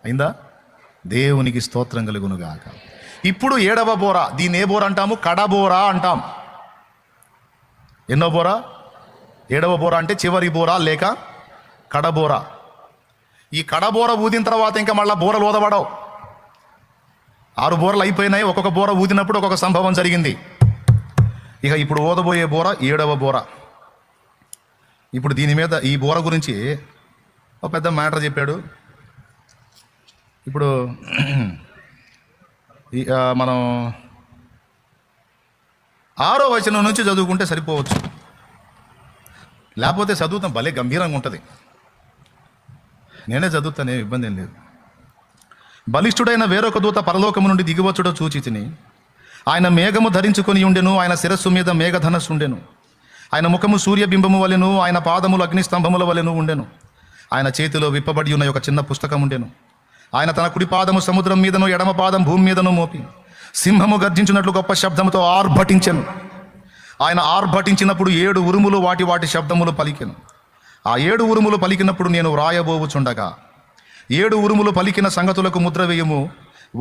అయిందా? దేవునికి స్తోత్రం కలుగునుగాక. ఇప్పుడు 7వ బోర. దీన్ని ఏ బోర అంటాము? కడబోర అంటాం. ఎన్నో బోర? 7వ బోర అంటే చివరి బోర లేక కడబోర. ఈ కడబోర ఊదిన తర్వాత ఇంకా మళ్ళీ బోరలు ఊదబడవు. 6 బోరలు అయిపోయినాయి. ఒక్కొక్క బోర ఊదినప్పుడు ఒక్కొక్క సంభవం జరిగింది. ఇక ఇప్పుడు ఊదబోయే బోర 7వ బోర. ఇప్పుడు దీని మీద, ఈ బోర గురించి ఒక పెద్ద మ్యాటర్ చెప్పాడు. ఇప్పుడు మనం 6వ వచనం నుంచి చదువుకుంటే సరిపోవచ్చు, లేకపోతే చదువుతాం, భలే గంభీరంగా ఉంటుంది. నేనే చదువుతాను, ఇబ్బంది ఏం లేదు. బలిష్ఠుడైన వేరొక దూత పరలోకము నుండి దిగివచ్చుడో చూచి తిని, ఆయన మేఘము ధరించుకొని ఉండెను, ఆయన శిరస్సు మీద మేఘధనస్సు ఉండెను, ఆయన ముఖము సూర్యబింబము వలెను, ఆయన పాదములు అగ్నిస్తంభముల వలెను ఉండెను, ఆయన చేతిలో విప్పబడి ఉన్న ఒక చిన్న పుస్తకం ఉండెను. ఆయన తన కుడి పాదము సముద్రం మీదను, ఎడమ పాదం భూమి మీదను మోపి సింహము గర్జించినట్లు గొప్ప శబ్దముతో ఆర్భటించెను. ఆయన ఆర్భటించినప్పుడు 7 ఉరుములు వాటి వాటి శబ్దములు పలికెను. ఆ 7 ఉరుములు పలికినప్పుడు నేను వ్రాయబోవుచుండగా, 7 ఉరుములు పలికిన సంగతులకు ముద్ర వేయము,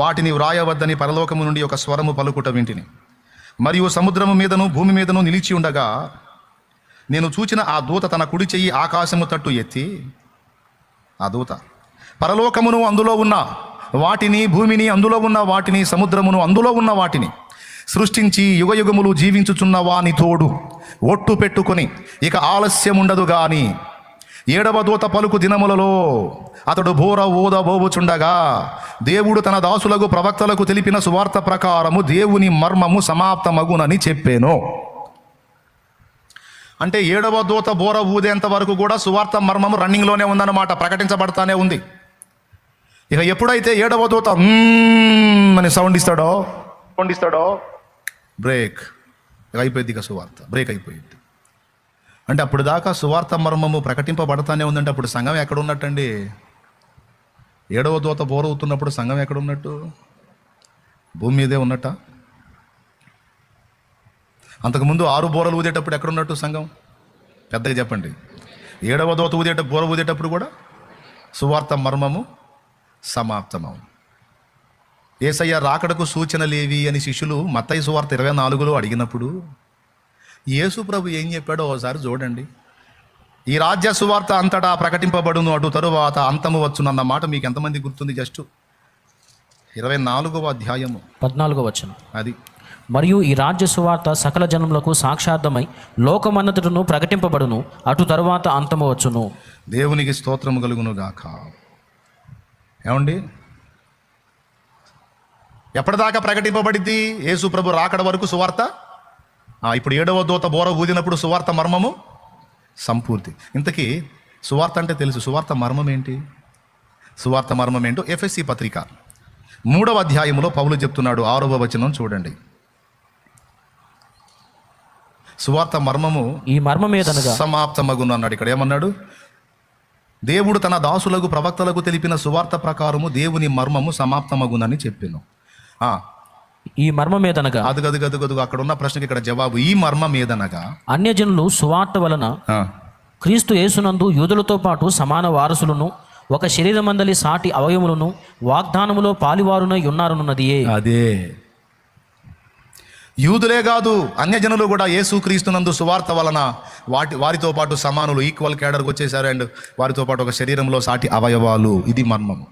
వాటిని వ్రాయవద్దని పరలోకము నుండి ఒక స్వరము పలుకుట వింటిని. మరియు సముద్రము మీదను భూమి మీదను నిలిచి ఉండగా నేను చూచిన ఆ దూత తన కుడి చెయ్యి ఆకాశము తట్టు ఎత్తి, ఆ దూత పరలోకమును అందులో ఉన్న వాటిని, భూమిని అందులో ఉన్న వాటిని, సముద్రమును అందులో ఉన్న వాటిని సృష్టించి యుగయుగములు జీవించుచున్న వాని తోడు ఒట్టు పెట్టుకొని ఇక ఆలస్యం ఉండదు గాని 7వ దూత పలుకు దినములలో అతడు బోర ఊదబోవుచుండగా దేవుడు తన దాసులకు ప్రవక్తలకు తెలిపిన సువార్త ప్రకారము దేవుని మర్మము సమాప్తమగునని చెప్పాను. అంటే 7వ దూత బోర ఊదేంత వరకు కూడా సువార్త మర్మము రన్నింగ్లోనే ఉందన్నమాట, ప్రకటించబడతానే ఉంది. ఇక ఎప్పుడైతే 7వ దూత అని సౌండ్ ఇస్తాడో బ్రేక్ అయిపోయింది. ఇక సువార్త బ్రేక్ అయిపోయింది. అంటే అప్పుడు దాకా సువార్త మర్మము ప్రకటింపబడతానే ఉందంటే అప్పుడు సంఘం ఎక్కడ ఉన్నట్టండి? 7వ దూత బోర ఊతున్నప్పుడు సంఘం ఎక్కడ ఉన్నట్టు? భూమి మీదే ఉన్నట్ట. అంతకుముందు 6 బోరలు ఊదేటప్పుడు ఎక్కడున్నట్టు సంఘం? పెద్దగా చెప్పండి. 7వ దూత బోర ఊదేటప్పుడు కూడా సువార్త మర్మము సమాప్తమవు. యేసయ్య రాకడకు సూచనలేవి అని శిష్యులు మత్తయి సువార్త 24లో అడిగినప్పుడు యేసు ప్రభు ఏం చెప్పాడో ఒకసారి చూడండి. ఈ రాజ్య సువార్త అంతటా ప్రకటింపబడును, అటు తరువాత అంతము వచ్చునన్న మాట మీకు ఎంతమంది గుర్తుంది? జస్ట్ 24వ అధ్యాయము 14వ వచనం. అది మరియు ఈ రాజ్య సువార్త సకల జనములకు సాక్షార్థమై లోకమన్నతుడును ప్రకటింపబడును, అటు తరువాత అంతము వచ్చును. దేవునికి స్తోత్రము కలుగును గాక. ఏమండి, ఎప్పటిదాకా ప్రకటింపబడిద్ది? యేసు ప్రభు రాకడ వరకు సువార్త ఇప్పుడు 7వ దూత బోర ఊదినప్పుడు సువార్త మర్మము సంపూర్తి. ఇంతకీ సువార్త అంటే తెలుసు, సువార్త మర్మం ఏంటి? సువార్త మర్మం ఏంటో ఎఫెసీ పత్రిక 3వ అధ్యాయంలో పౌలు చెప్తున్నాడు. 6వ వచనం చూడండి. సువార్త మర్మము ఈ మర్మం ఏదనగా సమాప్తమగును అన్నాడు. ఇక్కడ ఏమన్నాడు? దేవుడు తన దాసులకు ప్రవక్తలకు తెలిపిన సువార్త ప్రకారము దేవుని మర్మము సమాప్తమగునని చెప్పాను. ఈ మర్మం ఏదనగా అదుగదుగదుగదు అక్కడ ఉన్న ప్రశ్నకి ఇక్కడ జవాబు. ఈ మర్మం ఏదనగా అన్యజనులు సువార్త వలన క్రీస్తు యేసునందు యూదులతో పాటు సమాన వారసులను, ఒక శరీరమందలి సాటి అవయములను, వాగ్దానములో పాలివారునై ఉన్నారనున్నదియే. అదే, యూదులే కాదు అన్యజనులు కూడా యేసు క్రీస్తునందు సువార్త వలన వారితో పాటు సమానులు, ఈక్వల్ క్యాడర్కి వచ్చేసారు. అండ్ వారితో పాటు ఒక శరీరంలో సాటి అవయవాలు. ఇది మర్మము.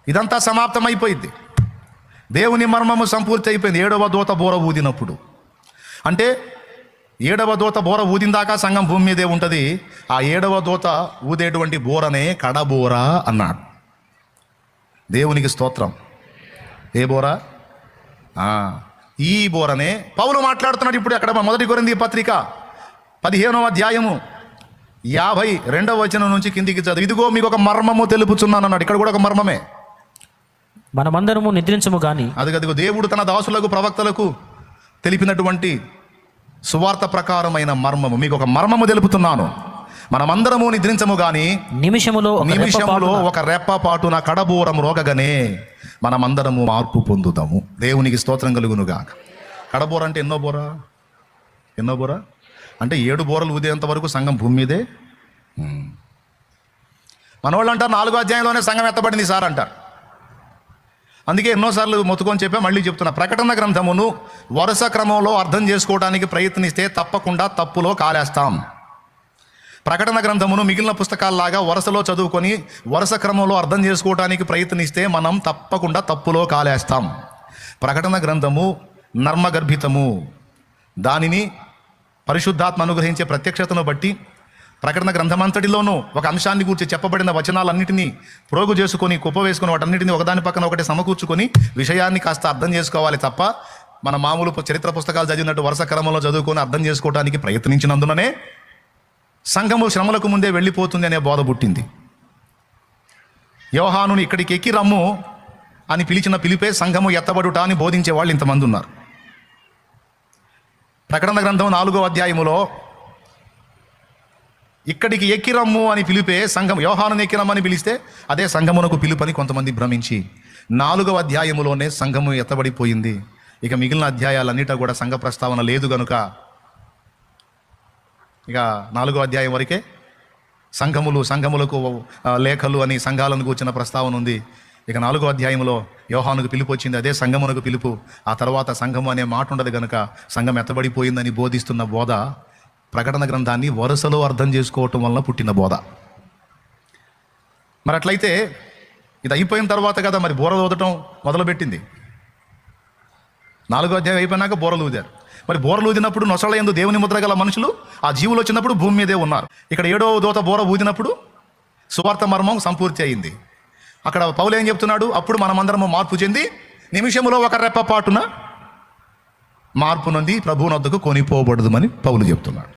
ఇదంతా సమాప్తమైపోయింది. దేవుని మర్మము సంపూర్తి అయిపోయింది 7వ దూత బోర ఊదినప్పుడు. అంటే 7వ దూత బోర ఊదిందాకా సంఘం భూమి మీదే ఉంటుంది. ఆ 7వ దూత ఊదేటువంటి బోరనే కడబోర అన్నాడు. దేవునికి స్తోత్రం. ఏ బోర? ఈ బోరనే పౌలు మాట్లాడుతున్నాడు ఇప్పుడు. అక్కడ 1 కొరింథీ పత్రిక 15వ అధ్యాయము 52వ వచనం నుంచి కిందికి చదువు. ఇదిగో మీకు ఒక మర్మము తెలుపుచున్నాను అన్నాడు. ఇక్కడ కూడా ఒక మర్మమే. మనమందరము నిద్రించము గాని అదిగదిగో దేవుడు తన దాసులకు ప్రవక్తలకు తెలిపినటువంటి సువార్త ప్రకారమైన మర్మము, మీకు ఒక మర్మము తెలుపుతున్నాను. మనమందరము నిద్రించము గాని నిమిషములో ఒక రెప్పపాటున కడబోరం రోగగానే మనమందరము మార్పు పొందుతాము. దేవునికి స్తోత్రం కలుగునుగా. కడబోర అంటే ఎన్నో బోర అంటే 7 బోరలు ఊదేంత వరకు సంఘం భూమి మీదే. మనోళ్ళు అంటారు 4వ అధ్యాయంలోనే సంఘం ఎత్తబడింది సార్ అంటారు. అందుకే ఎన్నోసార్లు మొత్తుకొని చెప్పా, మళ్ళీ చెప్తున్నా. ప్రకటన గ్రంథమును వరుస క్రమంలో అర్థం చేసుకోవడానికి ప్రయత్నిస్తే తప్పకుండా తప్పులో కాలేస్తాం. ప్రకటన గ్రంథమును మిగిలిన పుస్తకాల్లాగా వరుసలో చదువుకొని వరుస క్రమంలో అర్థం చేసుకోవడానికి ప్రయత్నిస్తే మనం తప్పకుండా తప్పులో కాలేస్తాం. ప్రకటన గ్రంథము నర్మగర్భితము. దానిని పరిశుద్ధాత్మ అనుగ్రహించే ప్రత్యక్షతను బట్టి ప్రకటన గ్రంథమంతటిలోనూ ఒక అంశాన్ని గురించి చెప్పబడిన వచనాలన్నింటినీ ప్రోగు చేసుకొని కుప్పవేసుకొని వాటన్నిటిని ఒకదాని పక్కన ఒకటి సమకూర్చుకొని విషయాన్ని కాస్త అర్థం చేసుకోవాలి తప్ప మన మామూలు చరిత్ర పుస్తకాలు చదివినట్టు వరుస క్రమంలో చదువుకొని అర్థం చేసుకోవడానికి ప్రయత్నించినందుననే సంఘము శ్రమలకు ముందే వెళ్ళిపోతుంది అనే బోధ పుట్టింది. యోహానుని ఇక్కడికి ఎక్కి రమ్ము అని పిలిచిన పిలిపే సంఘము ఎత్తబడుట అని బోధించే వాళ్ళు ఇంతమంది ఉన్నారు. ప్రకటన గ్రంథం 4వ అధ్యాయములో ఇక్కడికి ఎక్కిరమ్ము అని పిలిపే సంఘం, యోహానుని ఎక్కిరమ్మని పిలిస్తే అదే సంఘమునకు పిలుపని కొంతమంది భ్రమించి 4వ అధ్యాయములోనే సంఘము ఎత్తబడిపోయింది. ఇక మిగిలిన అధ్యాయాలన్నిటా కూడా సంఘ ప్రస్తావన లేదు గనుక ఇక 4వ అధ్యాయం వరకే సంఘములకు లేఖలు అని సంఘాలను కూర్చిన ప్రస్తావన ఉంది. ఇక 4వ అధ్యాయంలో యోహానుకు పిలుపు వచ్చింది, అదే సంఘమునకు పిలుపు. ఆ తర్వాత సంఘము అనే మాట ఉండదు గనుక సంఘం ఎత్తబడిపోయిందని బోధిస్తున్న బోధ ప్రకటన గ్రంథాన్ని వరుసలో అర్థం చేసుకోవటం వలన పుట్టిన బోధ. మరి అట్లయితే ఇది అయిపోయిన తర్వాత కదా మరి బోర ఊదటం మొదలుపెట్టింది. 4వ అధ్యాయం అయిపోయినాక బోరలు ఊదారు. మరి బోరలు ఊదినప్పుడు నొసళ్ళ యందు దేవుని ముద్ర గల మనుషులు ఆ జీవులు వచ్చినప్పుడు భూమి మీదే ఉన్నారు. ఇక్కడ 7వ దూత బోర ఊదినప్పుడు సువార్త మర్మం సంపూర్తి అయింది. అక్కడ పౌలు ఏం చెప్తున్నాడు? అప్పుడు మనమందరము మార్పు చెంది నిమిషములో ఒక రెప్పపాటున మార్పు నొంది ప్రభువునొద్దకు కొనిపోబడదుమని పౌలు చెప్తున్నాడు.